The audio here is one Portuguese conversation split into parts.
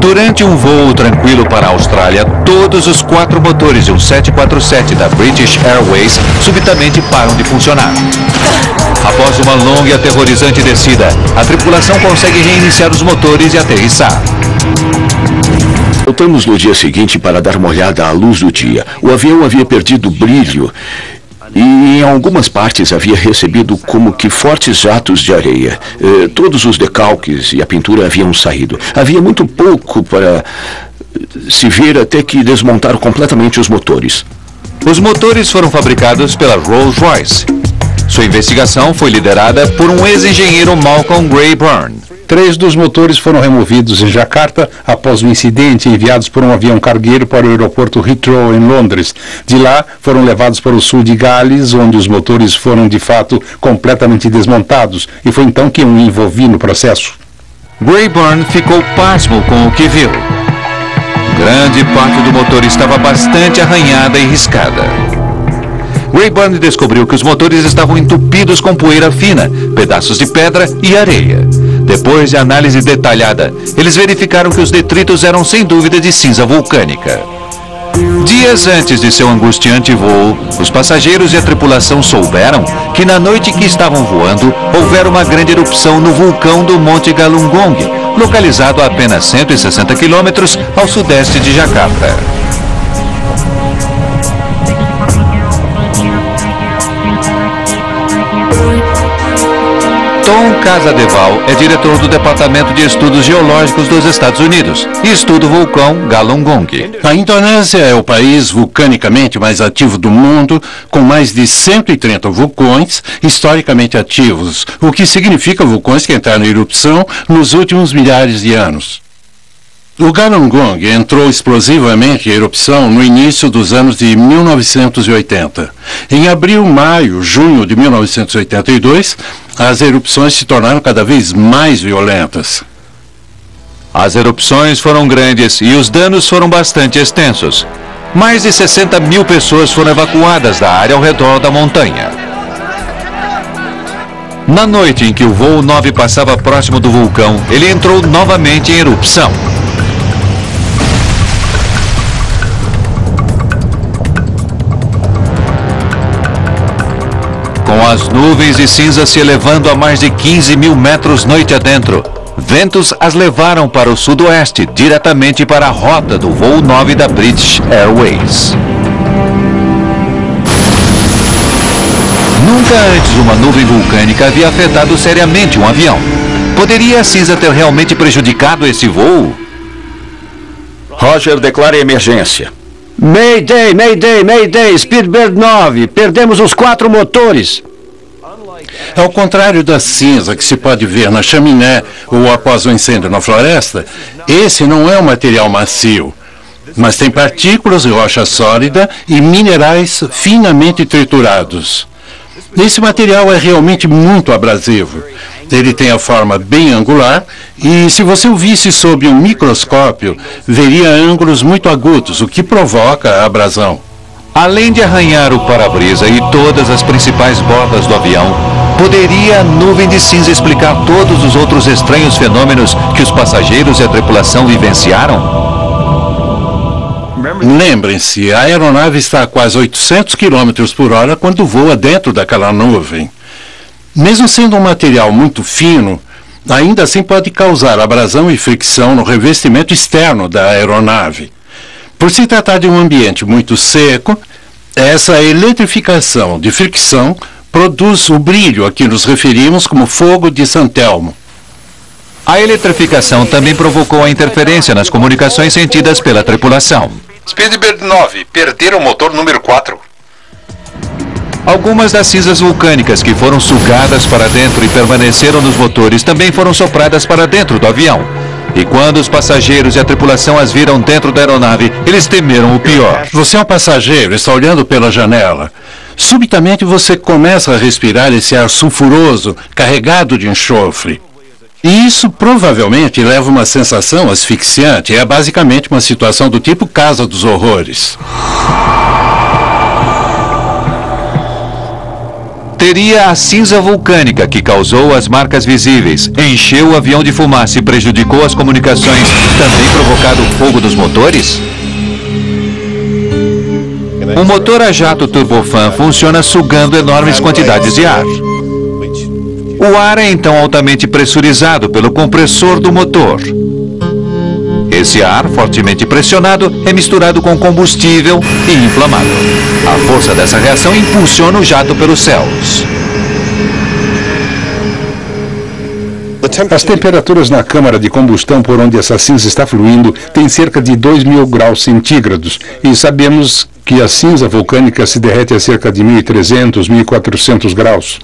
Durante um voo tranquilo para a Austrália, todos os 4 motores de um 747 da British Airways subitamente param de funcionar. Após uma longa e aterrorizante descida, a tripulação consegue reiniciar os motores e aterrissar. Voltamos no dia seguinte para dar uma olhada à luz do dia. O avião havia perdido brilho e em algumas partes havia recebido como que fortes jatos de areia. Todos os decalques e a pintura haviam saído. Havia muito pouco para se ver até que desmontaram completamente os motores. Os motores foram fabricados pela Rolls-Royce. Sua investigação foi liderada por um ex-engenheiro Malcolm Gray Byrne. 3 dos motores foram removidos em Jakarta após o incidente e enviados por um avião cargueiro para o aeroporto Heathrow, em Londres. De lá, foram levados para o sul de Gales, onde os motores foram, de fato, completamente desmontados. E foi então que eu me envolvi no processo. Gray Byrne ficou pasmo com o que viu. Grande parte do motor estava bastante arranhada e riscada. Gray Byrne descobriu que os motores estavam entupidos com poeira fina, pedaços de pedra e areia. Depois de análise detalhada, eles verificaram que os detritos eram sem dúvida de cinza vulcânica. Dias antes de seu angustiante voo, os passageiros e a tripulação souberam que na noite que estavam voando, houvera uma grande erupção no vulcão do Monte Galungong, localizado a apenas 160 quilômetros ao sudeste de Jakarta. Tom Casadeval é diretor do Departamento de Estudos Geológicos dos Estados Unidos e estuda o vulcão Galungong. A Indonésia é o país vulcanicamente mais ativo do mundo, com mais de 130 vulcões historicamente ativos, o que significa vulcões que entraram em erupção nos últimos milhares de anos. O Galungong entrou explosivamente em erupção no início dos anos de 1980. Em abril, maio, junho de 1982, as erupções se tornaram cada vez mais violentas. As erupções foram grandes e os danos foram bastante extensos. Mais de 60 mil pessoas foram evacuadas da área ao redor da montanha. Na noite em que o voo 9 passava próximo do vulcão, ele entrou novamente em erupção. Com as nuvens de cinza se elevando a mais de 15 mil metros noite adentro, ventos as levaram para o sudoeste, diretamente para a rota do voo 9 da British Airways. Nunca antes uma nuvem vulcânica havia afetado seriamente um avião. Poderia a cinza ter realmente prejudicado esse voo? Roger, declare emergência. Mayday, Mayday, Mayday, Speedbird 9, perdemos os 4 motores. Ao contrário da cinza que se pode ver na chaminé ou após o incêndio na floresta, esse não é um material macio, mas tem partículas de rocha sólida e minerais finamente triturados. Esse material é realmente muito abrasivo. Ele tem a forma bem angular e, se você o visse sob um microscópio, veria ângulos muito agudos, o que provoca a abrasão. Além de arranhar o para-brisa e todas as principais bordas do avião, poderia a nuvem de cinza explicar todos os outros estranhos fenômenos que os passageiros e a tripulação vivenciaram? Lembrem-se, a aeronave está a quase 800 km por hora quando voa dentro daquela nuvem. Mesmo sendo um material muito fino, ainda assim pode causar abrasão e fricção no revestimento externo da aeronave. Por se tratar de um ambiente muito seco, essa eletrificação de fricção produz o brilho a que nos referimos como fogo de San Telmo. A eletrificação também provocou a interferência nas comunicações sentidas pela tripulação. Speedbird 9, perderam o motor número 4. Algumas das cinzas vulcânicas que foram sugadas para dentro e permaneceram nos motores também foram sopradas para dentro do avião. E quando os passageiros e a tripulação as viram dentro da aeronave, eles temeram o pior. Você é um passageiro, está olhando pela janela. Subitamente você começa a respirar esse ar sulfuroso, carregado de enxofre. E isso provavelmente leva uma sensação asfixiante. É basicamente uma situação do tipo Casa dos Horrores. Teria a cinza vulcânica que causou as marcas visíveis, encheu o avião de fumaça e prejudicou as comunicações, também provocado o fogo dos motores? O motor a jato turbofan funciona sugando enormes quantidades de ar. O ar é então altamente pressurizado pelo compressor do motor. Esse ar, fortemente pressionado, é misturado com combustível e inflamado. A força dessa reação impulsiona o jato pelos céus. As temperaturas na câmara de combustão por onde essa cinza está fluindo têm cerca de 2.000 graus centígrados e sabemos que a cinza vulcânica se derrete a cerca de 1.300, 1.400 graus.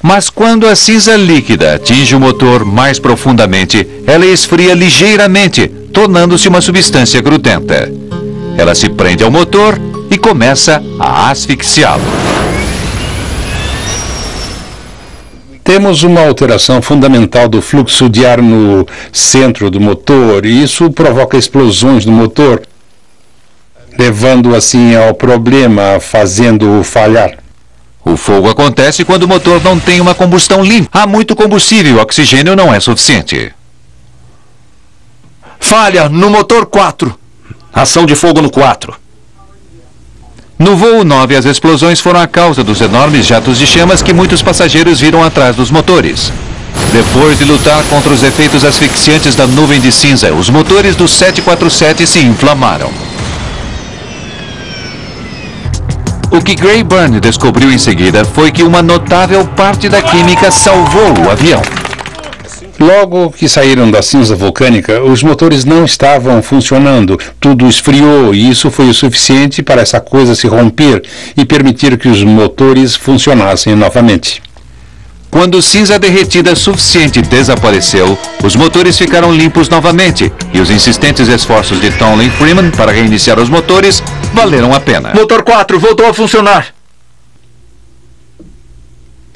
Mas quando a cinza líquida atinge o motor mais profundamente, ela esfria ligeiramente, tornando-se uma substância grudenta. Ela se prende ao motor e começa a asfixiá-lo. Temos uma alteração fundamental do fluxo de ar no centro do motor e isso provoca explosões no motor, levando assim ao problema, fazendo-o falhar. O fogo acontece quando o motor não tem uma combustão limpa. Há muito combustível e o oxigênio não é suficiente. Falha no motor 4. Ação de fogo no 4. No voo 9, as explosões foram a causa dos enormes jatos de chamas que muitos passageiros viram atrás dos motores. Depois de lutar contra os efeitos asfixiantes da nuvem de cinza, os motores do 747 se inflamaram. O que Gray Byrne descobriu em seguida foi que uma notável parte da química salvou o avião. Logo que saíram da cinza vulcânica, os motores não estavam funcionando, tudo esfriou e isso foi o suficiente para essa coisa se romper e permitir que os motores funcionassem novamente. Quando cinza derretida suficiente desapareceu, os motores ficaram limpos novamente e os insistentes esforços de Townley Freeman para reiniciar os motores valeram a pena. Motor 4 voltou a funcionar.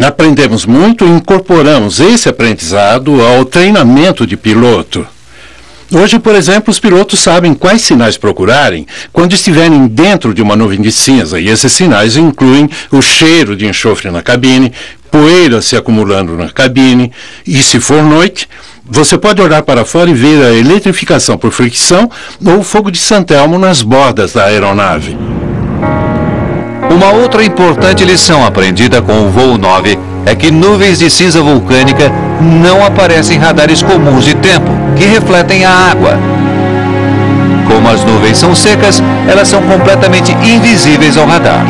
Aprendemos muito e incorporamos esse aprendizado ao treinamento de piloto. Hoje, por exemplo, os pilotos sabem quais sinais procurarem quando estiverem dentro de uma nuvem de cinza, e esses sinais incluem o cheiro de enxofre na cabine, poeira se acumulando na cabine, e se for noite, você pode olhar para fora e ver a eletrificação por fricção ou o fogo de San Telmo nas bordas da aeronave. Uma outra importante lição aprendida com o voo 9 é que nuvens de cinza vulcânica não aparecem em radares comuns de tempo, que refletem a água. Como as nuvens são secas, elas são completamente invisíveis ao radar.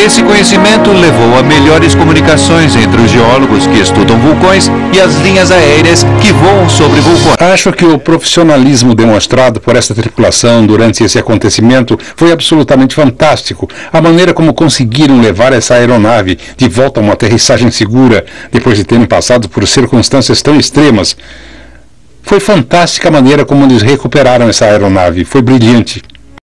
Esse conhecimento levou a melhores comunicações entre os geólogos que estudam vulcões e as linhas aéreas que voam sobre vulcões. Acho que o profissionalismo demonstrado por essa tripulação durante esse acontecimento foi absolutamente fantástico. A maneira como conseguiram levar essa aeronave de volta a uma aterrissagem segura, depois de terem passado por circunstâncias tão extremas. Foi fantástica a maneira como eles recuperaram essa aeronave. Foi brilhante.